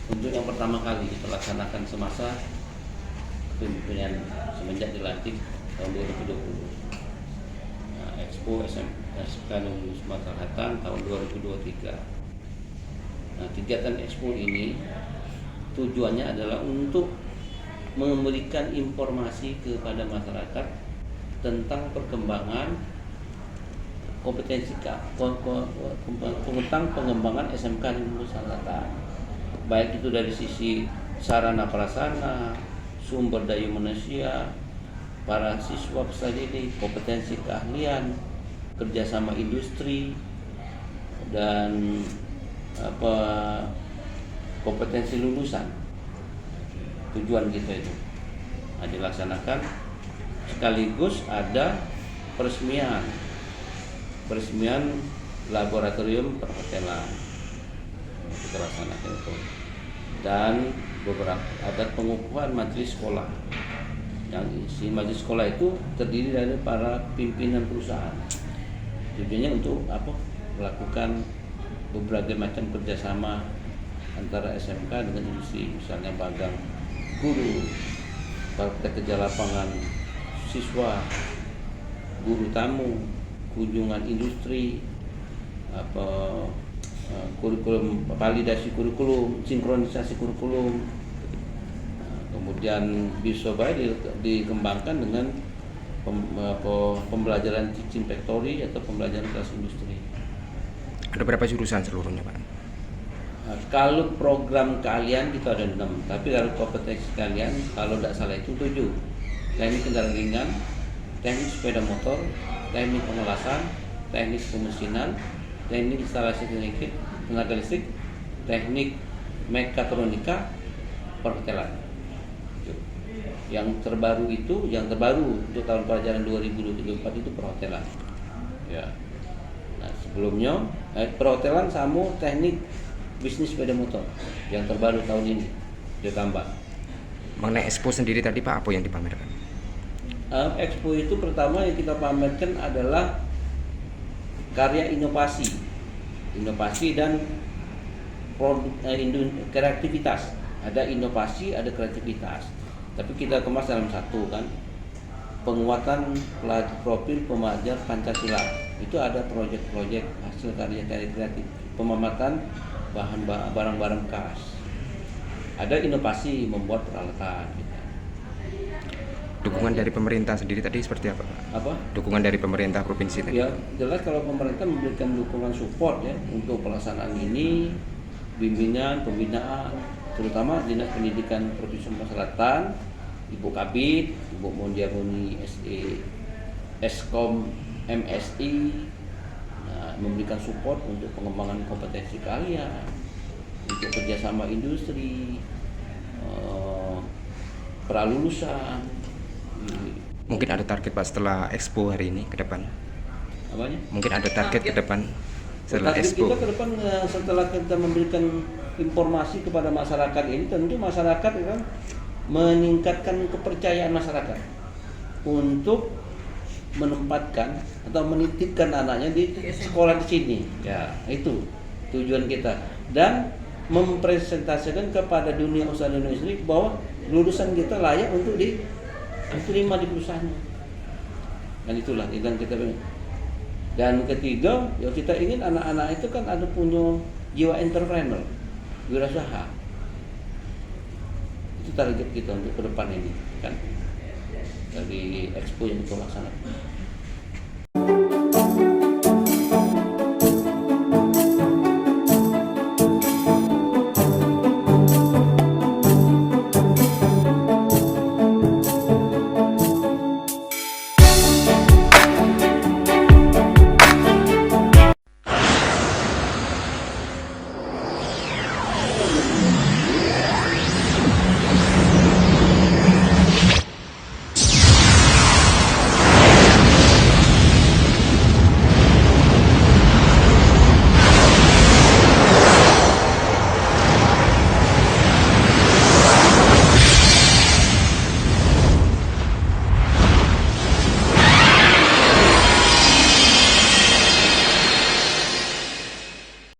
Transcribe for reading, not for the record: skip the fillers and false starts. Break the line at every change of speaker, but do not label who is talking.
Untuk yang pertama kali kita laksanakan semasa kepemimpinan semenjak dilantik tahun 2020. Nah, Expo SMK Lulus Masyarakat tahun 2023. Nah, kegiatan Expo ini tujuannya adalah untuk memberikan informasi kepada masyarakat tentang perkembangan kompetensi tentang pengembangan SMK Lulus Masyarakat. Baik itu dari sisi sarana prasarana, sumber daya manusia, para siswa peserta didik, kompetensi keahlian, kerjasama industri, dan kompetensi lulusan. Tujuan kita itu dilaksanakan sekaligus ada peresmian laboratorium perhotelan kita laksanakan itu, dan beberapa ada pengukuhan majelis sekolah. Yang isi majelis sekolah itu terdiri dari para pimpinan perusahaan. Tujuannya untuk melakukan berbagai macam kerjasama antara SMK dengan industri, misalnya magang guru, praktek kerja lapangan siswa, guru tamu, kunjungan industri, kurikulum, validasi kurikulum, sinkronisasi kurikulum. Kemudian bisa baik dikembangkan dengan pembelajaran teaching factory atau pembelajaran kelas industri.
Ada berapa jurusan seluruhnya, Pak?
Nah, kalau program keahlian kita ada 6, tapi kalau kompetensi keahlian kalau tidak salah itu 7. Teknik kendaraan ringan, teknik sepeda motor, teknik pengelasan, teknik pemesinan, teknik instalasi tenaga listrik, teknik mekatronika, perhotelan. Yang terbaru untuk tahun pelajaran 2024 itu perhotelan. Ya. Nah, sebelumnya perhotelan sama teknik bisnis sepeda motor yang terbaru tahun ini ditambah.
Mengenai Expo sendiri tadi, Pak, apa yang dipamerkan?
Expo itu pertama yang kita pamerkan adalah karya inovasi dan produk kreativitas. Ada inovasi, ada kreativitas. Tapi kita kemas dalam satu kan, penguatan profil pemajar Pancasila. Itu ada proyek-proyek hasil karya kreatif, pemamatan barang-barang bekas. Ada inovasi membuat peralatan.
Dukungan dari pemerintah sendiri tadi seperti apa, Pak? Dukungan dari pemerintah provinsi tadi?
Ya, jelas kalau pemerintah memberikan dukungan support ya untuk pelaksanaan ini, bimbingan, pembinaan, terutama Dinas Pendidikan Provinsi Sumatera Selatan, Ibu Kabid, Ibu Mondiamuni SE, Eskom MSI, memberikan support untuk pengembangan kompetensi kalian, untuk kerjasama industri, pralulusan.
Mungkin ada target, Pak, setelah Expo hari ini ke depan?
Apanya?
Mungkin ada target ke depan setelah
target
Expo?
kita ke depan setelah kita memberikan informasi kepada masyarakat ini, tentu masyarakat kan meningkatkan kepercayaan masyarakat untuk menempatkan atau menitipkan anaknya di sekolah di sini. Ya, itu tujuan kita, dan mempresentasikan kepada dunia usaha Indonesia bahwa lulusan kita layak untuk diterima di perusahaan. Dan itulah yang kita. Dan ketiga, ya kita ingin anak-anak itu kan ada punya jiwa entrepreneur, wirausaha. Itu target kita untuk ke depan ini kan, dari Expo yang kita laksanakan.